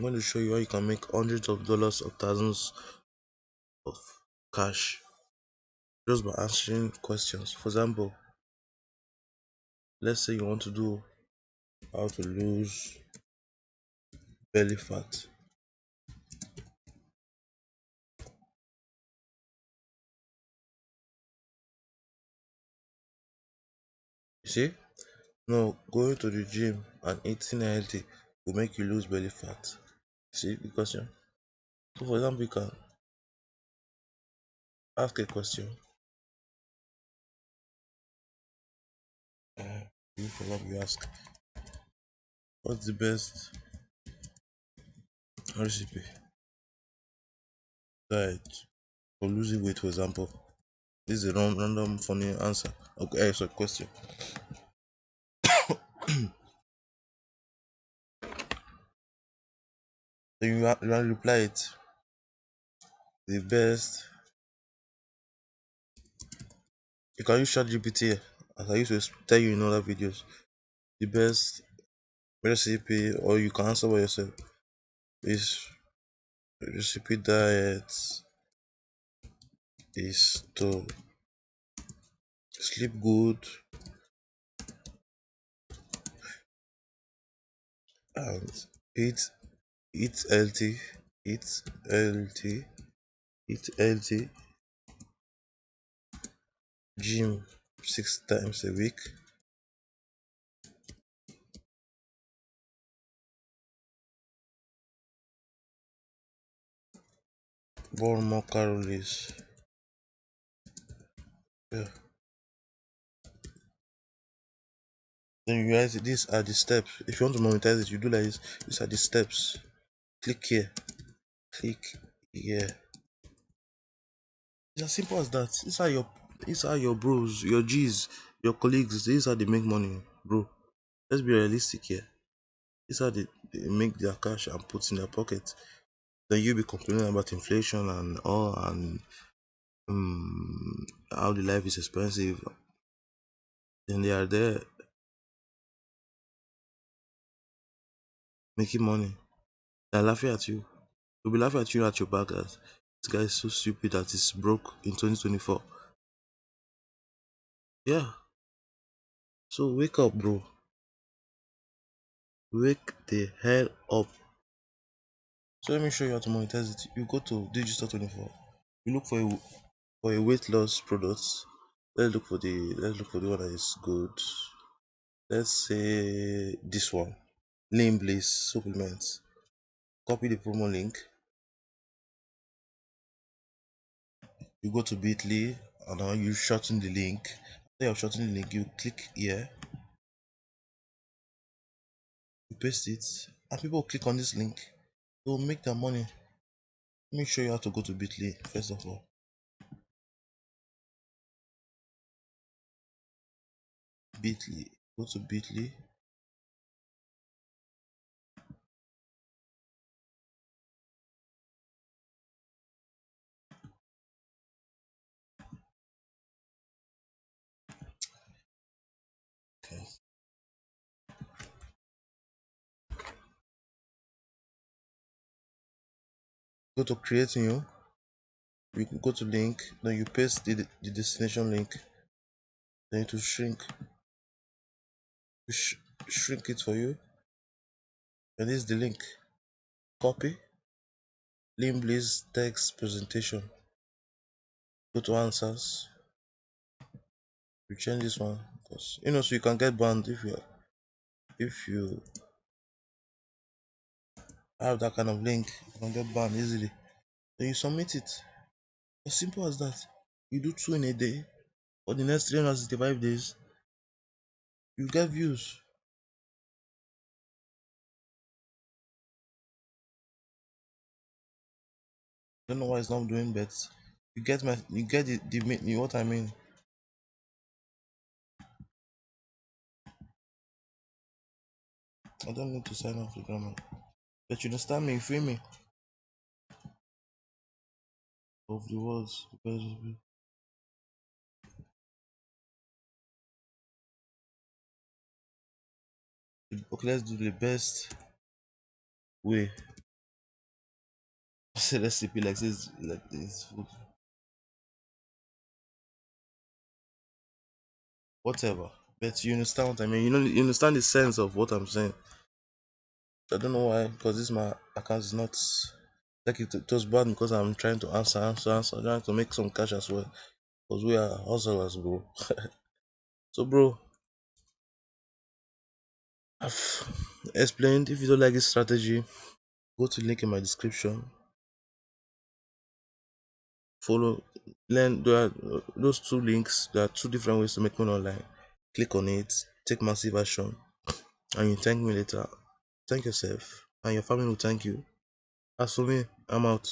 I'm going to show you how you can make hundreds of dollars or thousands of cash just by answering questions. For example, let's say you want to do how to lose belly fat. You see? No, going to the gym and eating healthy will make you lose belly fat. See the question? So for example, you can ask a question. For example, you ask, what's the best recipe diet for losing weight, for example? This is a random funny answer. Okay, so question. Then you reply it. The best. You can use ChatGPT as I used to tell you in other videos. The best recipe, or you can answer by yourself, is recipe diet is to sleep good and eat eat healthy, eat healthy, eat healthy, gym 6 times a week, burn more calories. Yeah. Then you realize these are the steps. If you want to monetize it, you do like this. These are the steps. Click here. Click here. It's as simple as that. These are your bros, your G's, your colleagues. These are they make money, bro. Let's be realistic here. These are they make their cash and put in their pocket. Then you be complaining about inflation and all and how the life is expensive. Then they are there making money. They're laughing at you. They'll be laughing at you at your back that this guy is so stupid that he's broke in 2024. Yeah. So wake up, bro. Wake the hell up. So let me show you how to monetize it. You go to Digital24. You look for a weight loss product. Let's look for the one that is good. Let's say this one. Lean Bliss supplements. Copy the promo link. You go to Bitly and now you shorten the link. After you have shortened the link, you click here, you paste it, and people click on this link. They will make their money. Let me show you how to go to Bitly first of all. Bitly. Go to Bitly. Okay. Go to create new. You can go to link, then you paste the destination link. Then it will shrink. Shrink it for you. And this is the link. Copy. Limbliss text presentation. Go to answers. You change this one because so you can get banned if you have that kind of link. You can get banned easily. Then you submit it. As simple as that. You do 2 in a day. For the next 365 days, you get views. Don't know why it's not doing, but you get what I mean. I don't need to sign off the grammar. But you understand me, you feel me? Of the words. Okay, let's do the best way Say recipe like this, like this food, whatever. But you understand what I mean. You understand the sense of what I'm saying. I don't know why, because this my account is not like it was bad because I'm trying to answer, trying to make some cash as well. Because we are hustlers, bro. So, bro, I've explained. If you don't like this strategy, go to link in my description. Follow, learn. There are those two links. There are two different ways to make money online. Click on it, take massive action, and you thank me later. Thank yourself, and your family will thank you. As for me, I'm out.